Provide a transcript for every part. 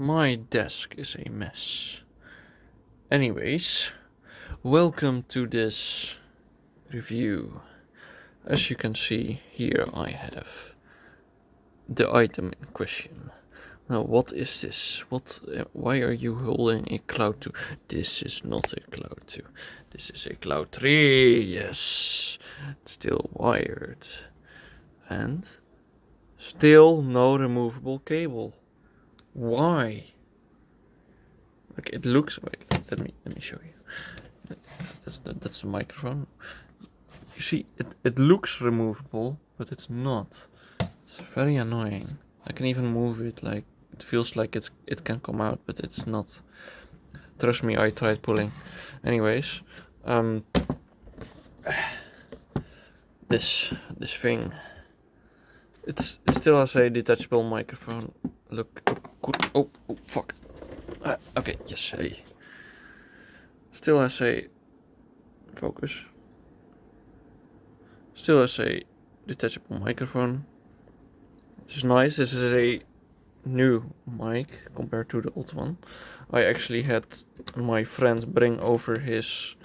My desk is a mess. Anyways, welcome to this review. As you can see, here I have the item in question. Now, what is this? Why are you holding a Cloud 2? This is not a Cloud 2. This is a Cloud 3. Yes. Still wired. And still no removable cable. Why? Like it looks. Wait, let me show you. That's the microphone. You see, it looks removable, but it's not. It's very annoying. I can even move it. Like it feels like it can come out, but it's not. Trust me, I tried pulling. Anyways, this thing. It still has a detachable microphone. Look, oh fuck. Okay, yes, hey. Still has a focus. Still has a detachable microphone. This is nice. This is a new mic compared to the old one. I actually had my friend bring over his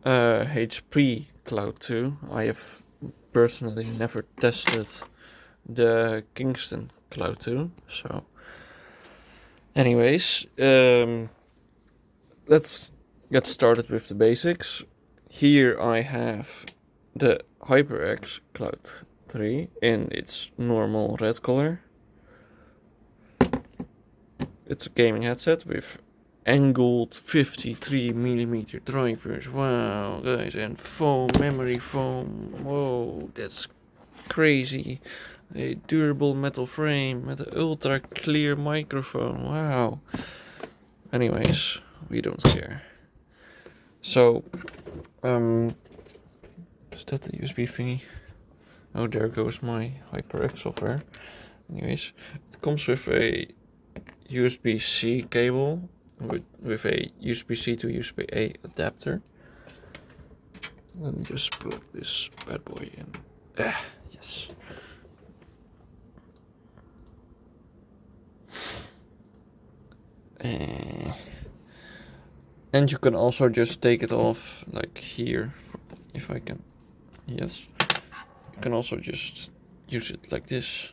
HP Cloud 2. I have personally never tested the Kingston Cloud 2, so anyways, let's get started with the basics. Here I have the HyperX Cloud 3 in its normal red color. It's a gaming headset with angled 53mm drivers. Wow, guys, and memory foam. Whoa, that's crazy. A durable metal frame with an ultra clear microphone. Wow. Anyways, we don't care. So, is that the USB thingy? Oh, there goes my HyperX software. Anyways, it comes with a USB-C cable with a USB-C to USB-A adapter. Let me just plug this bad boy in. Yes. And you can also just take it off, like here, if I can. Yes. You can also just use it like this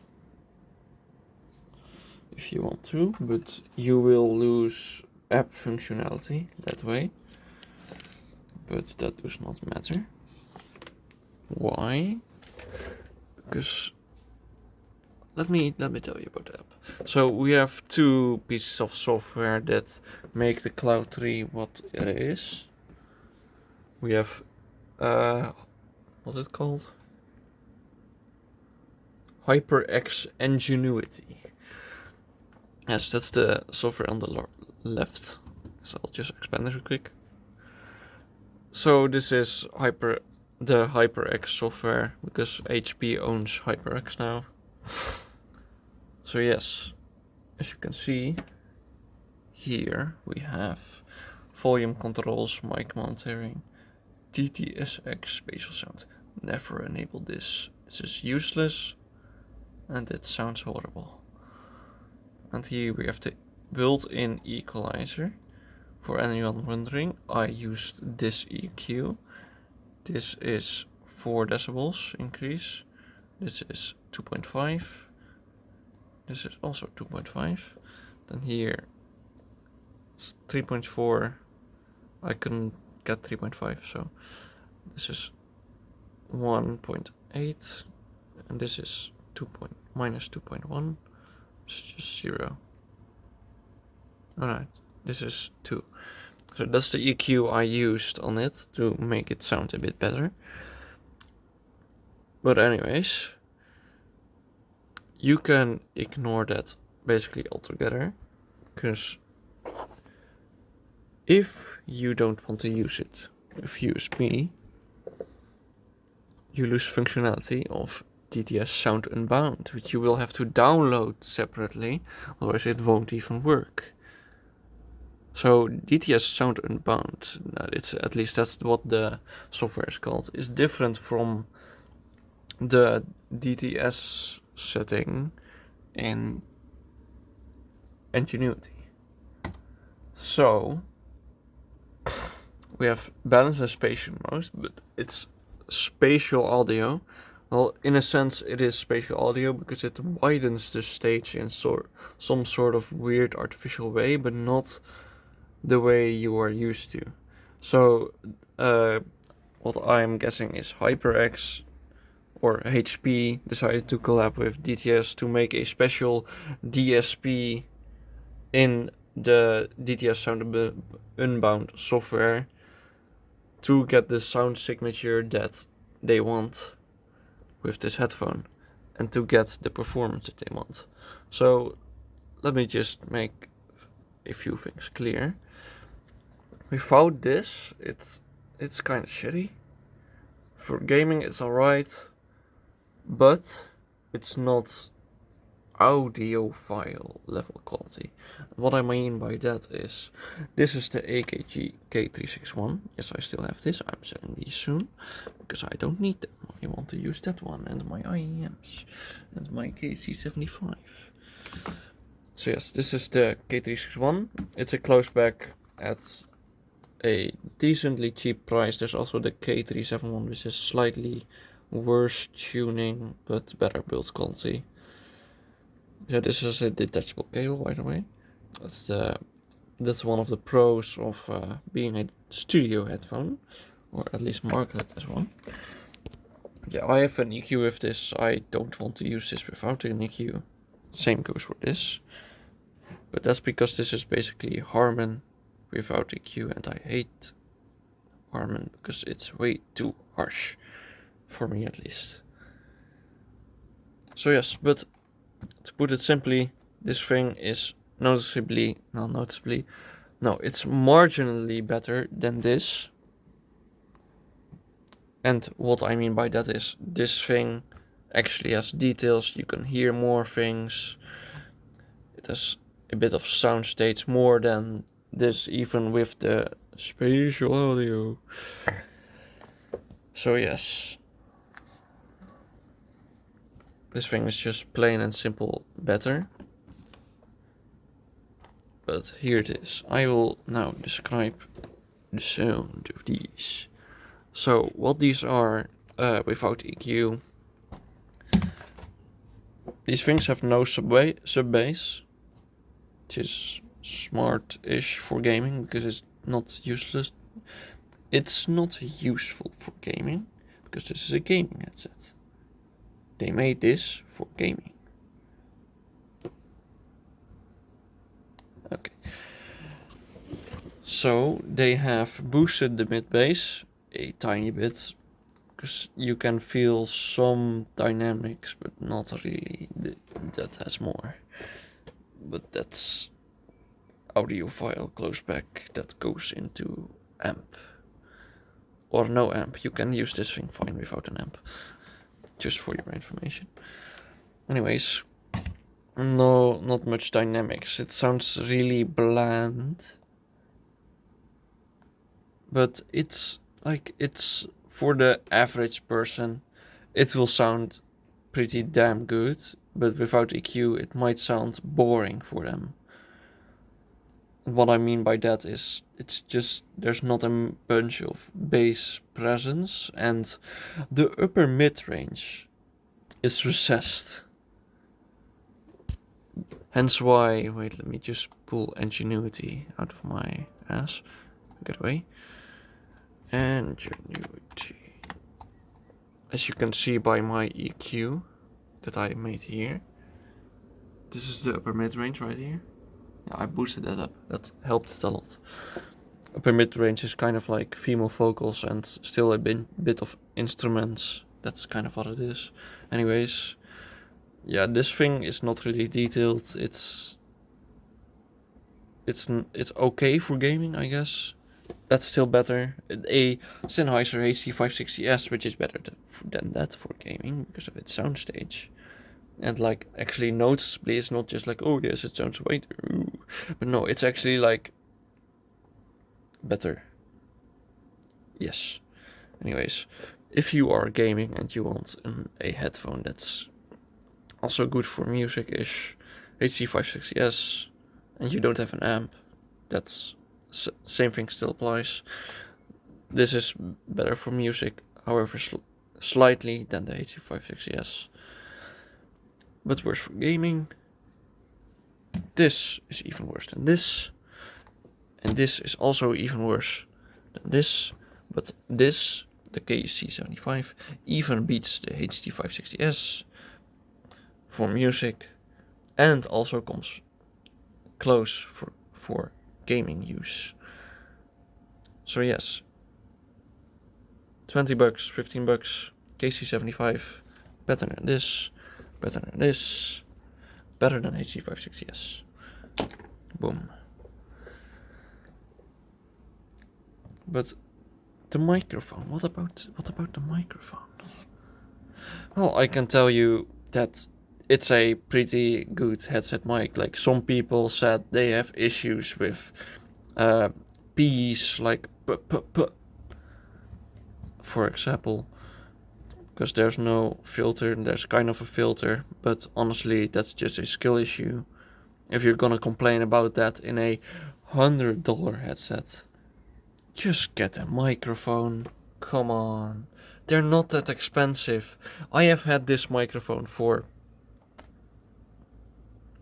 if you want to, but you will lose app functionality that way. But that does not matter. Why? Because let me tell you about the app. So we have two pieces of software that make the Cloud 3 what it is. We have what's it called? HyperX Ingenuity. Yes, that's the software on the left. So I'll just expand it real quick. So this is the HyperX software, because HP owns HyperX now. So yes, as you can see, here we have volume controls, mic monitoring, TTSX spatial sound. Never enable this. This is useless and it sounds horrible. And here we have the built-in equalizer. For anyone wondering, I used this EQ. This is 4 decibels increase. This is 2.5. This is also 2.5. Then here it's 3.4. I couldn't get 3.5, so this is 1.8, and this is minus 2.1. It's just 0. Alright, this is 2. So that's the EQ I used on it to make it sound a bit better. But anyways, you can ignore that basically altogether, because if you don't want to use it with USB, you lose functionality of DTS Sound Unbound, which you will have to download separately, otherwise it won't even work. So DTS Sound Unbound, it's at least that's what the software is called, is different from the DTS setting in Ingenuity. So we have balance and spatial modes, but it's spatial audio. Well, in a sense, it is spatial audio because it widens the stage in some sort of weird artificial way, but not the way you are used to. So, what I'm guessing is HyperX or HP decided to collab with DTS to make a special DSP in the DTS Sound Unbound software to get the sound signature that they want with this headphone and to get the performance that they want. So let me just make a few things clear. Without this, it's kind of shitty. For gaming, it's alright, but it's not audiophile level quality. What I mean by that is, this is the AKG K361. Yes, I still have this. I'm selling these soon because I don't need them. I want to use that one and my IEMs and my KC75. So yes, this is the K361. It's a close back at a decently cheap price. There's also the K371, which is slightly worse tuning but better build quality. Yeah, this is a detachable cable, by the way. That's one of the pros of being a studio headphone, or at least marketed as one. Yeah, I have an EQ with this. I don't want to use this without an EQ. Same goes for this. But that's because this is basically Harman without EQ, and I hate Harman because it's way too harsh, for me at least. So yes, but to put it simply, this thing is it's marginally better than this. And what I mean by that is, this thing actually has details, you can hear more things. It has a bit of sound states more than this, even with the spatial audio. So yes, this thing is just plain and simple better. But here it is. I will now describe the sound of these. So what these are without EQ. These things have no sub-bass, which is smart-ish for gaming because it's not useless. It's not useful for gaming because this is a gaming headset. They made this for gaming. Okay. So they have boosted the mid-bass a tiny bit because you can feel some dynamics, but not really. That has more. But that's audiophile close back that goes into amp. Or no amp. You can use this thing fine without an amp. Just for your information. Anyways, no, not much dynamics. It sounds really bland. But it's for the average person, it will sound pretty damn good. But without EQ, it might sound boring for them. And what I mean by that is, it's just, there's not a bunch of bass presence, and the upper mid-range is recessed. Hence why, wait, let me just pull Ingenuity out of my ass. Get away. Ingenuity. As you can see by my EQ that I made here, this is the upper mid-range right here. Yeah, I boosted that up. That helped it a lot. Upper mid-range is kind of like female vocals and still a bit of instruments. That's kind of what it is. Anyways, yeah, this thing is not really detailed. It's okay for gaming, I guess. That's still better. A Sennheiser HC560S, which is better than that for gaming because of its soundstage. And like, actually noticeably, it's not just like, oh yes, it sounds white. Ooh. But no, it's actually like better. Yes. Anyways, if you are gaming and you want a headphone that's also good for music-ish, HC560S, and you don't have an amp, that's same thing still applies. This is better for music, however slightly than the HC560S, but worse for gaming. This is even worse than this, and this is also even worse than this, but this, the KC75, even beats the HT560S for music, and also comes close for gaming use. So yes, $20, $15, KC75, better than this, better than this, better than HT560S. Boom. But the microphone, what about the microphone? Well, I can tell you that it's a pretty good headset mic. Like, some people said they have issues with P's, like for example, because there's no filter. There's kind of a filter, but honestly, that's just a skill issue. If you're gonna complain about that in a $100 headset, just get a microphone. Come on. They're not that expensive. I have had this microphone for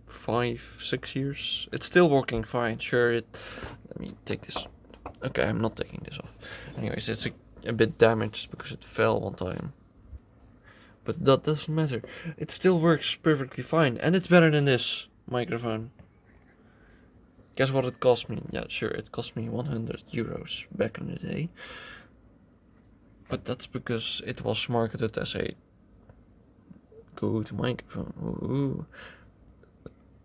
5-6 years. It's still working fine. Sure, let me take this. Okay, I'm not taking this off. Anyways, it's a bit damaged because it fell one time. But that doesn't matter. It still works perfectly fine, and it's better than this microphone. Guess what it cost me? Yeah, sure, it cost me €100 back in the day. But that's because it was marketed as a good microphone. Ooh.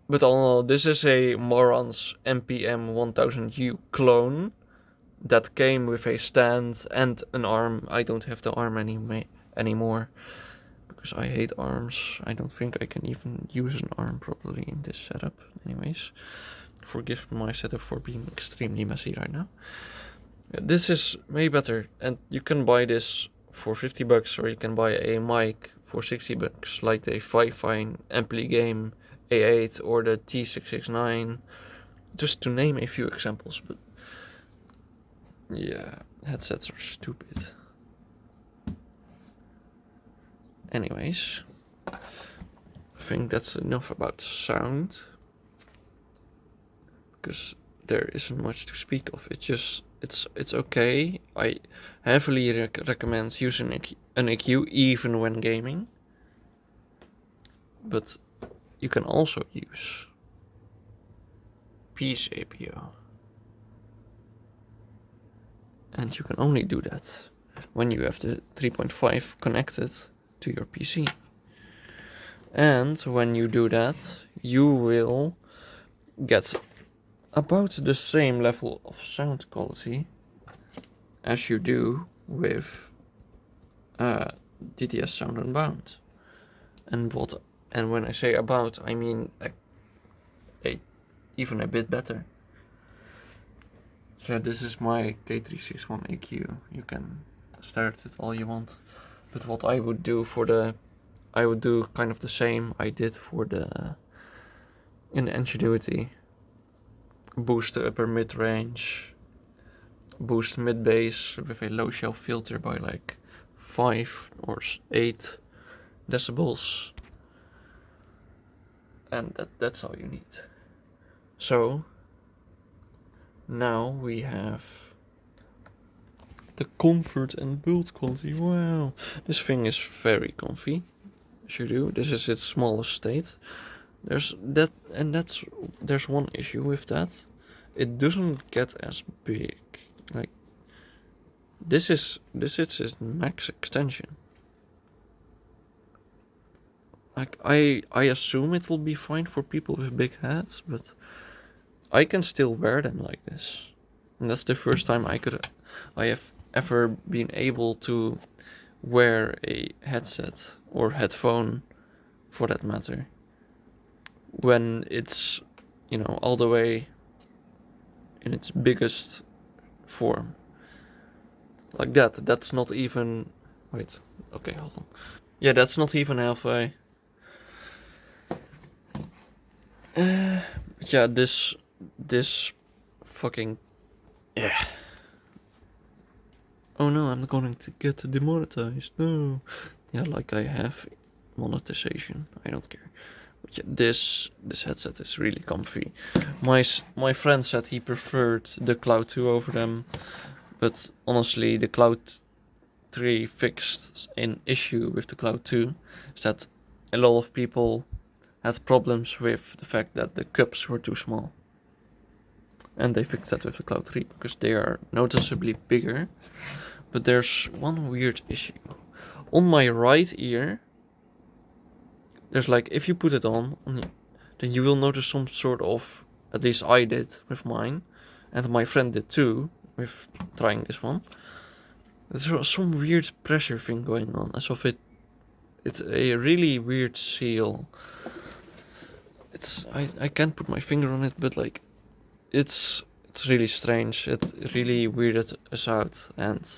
But all in all, this is a Moron's MPM 1000U clone that came with a stand and an arm. I don't have the arm anymore because I hate arms. I don't think I can even use an arm properly in this setup. Anyways, forgive my setup for being extremely messy right now. This is way better, and you can buy this for $50, or you can buy a mic for $60, like the Fifine Ampli-Game A8 or the T669, just to name a few examples. But yeah, headsets are stupid. Anyways, I think that's enough about sound, because there isn't much to speak of. It's okay. I heavily recommend using an EQ even when gaming, but you can also use Peace APO, and you can only do that when you have the 3.5 connected to your PC. And when you do that, you will get about the same level of sound quality as you do with DTS Sound Unbound. And when I say about, I mean even a bit better. So this is my K361 EQ. You can stare at it all you want. But what I would do I would do kind of the same I did in the Ingenuity. Boost the upper mid-range, boost mid-bass with a low shelf filter by like 5 or 8 decibels, and that's all you need. So now we have the comfort and build quality. Wow, this thing is very comfy. As you do, this is its smallest state. There's one issue with that. It doesn't get as big. Like, this is its max extension. Like, I assume it will be fine for people with big heads, but I can still wear them like this. And that's the first time I have ever been able to wear a headset or headphone, for that matter, when it's, all the way in its biggest form. Like that. That's not even... Wait. Okay, hold on. Yeah, that's not even halfway. Yeah, this this fucking... Yeah. Oh no, I'm going to get demonetized. No. Yeah, like I have monetization. I don't care. But yeah, this headset is really comfy. My friend said he preferred the Cloud 2 over them, but honestly, the Cloud 3 fixed an issue with the Cloud 2 is that a lot of people had problems with the fact that the cups were too small. And they fixed that with the Cloud 3 because they are noticeably bigger. But there's one weird issue. On my right ear, there's like, if you put it on, then you will notice some sort of, at least I did with mine, and my friend did too, with trying this one. There's some weird pressure thing going on, as of it's a really weird seal. I can't put my finger on it, but like, it's really strange. It really weirded us out, and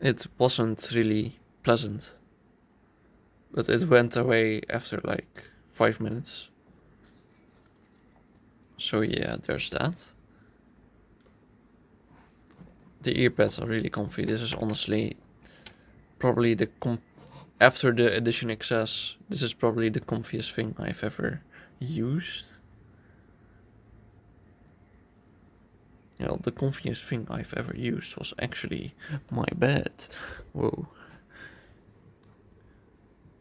it wasn't really pleasant. But it went away after like 5 minutes. So yeah, there's that. The earpads are really comfy. This is honestly probably after the Edition XS, this is probably the comfiest thing I've ever used. Yeah, the comfiest thing I've ever used was actually my bed. Whoa.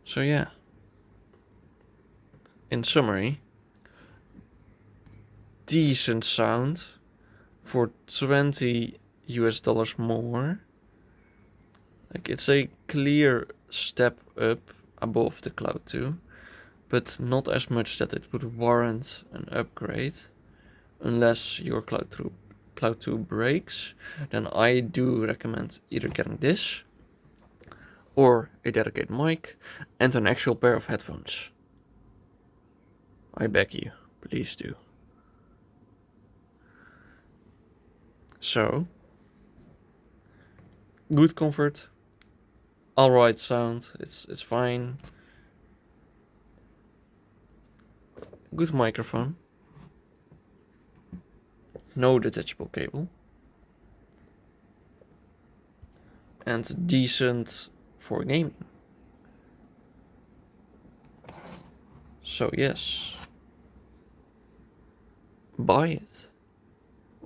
So yeah. In summary, decent sound for $20 more. Like, it's a clear step up above the Cloud 2, but not as much that it would warrant an upgrade. Unless your Cloud 2 breaks, then I do recommend either getting this or a dedicated mic and an actual pair of headphones. I beg you, please do. So, good comfort, alright sound, it's fine. Good microphone. No detachable cable. And decent for gaming. So yes, buy it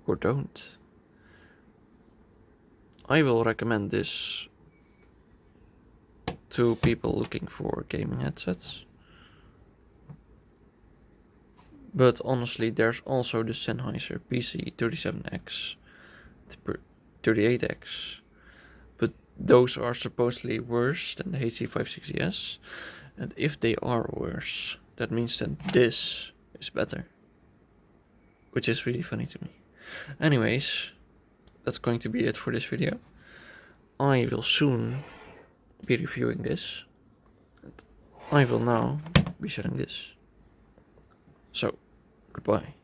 or don't. I will recommend this to people looking for gaming headsets. But honestly, there's also the Sennheiser PC37X, 38X. But those are supposedly worse than the HC560S. And if they are worse, that means that this is better. Which is really funny to me. Anyways, that's going to be it for this video. I will soon be reviewing this. And I will now be sharing this. So, goodbye.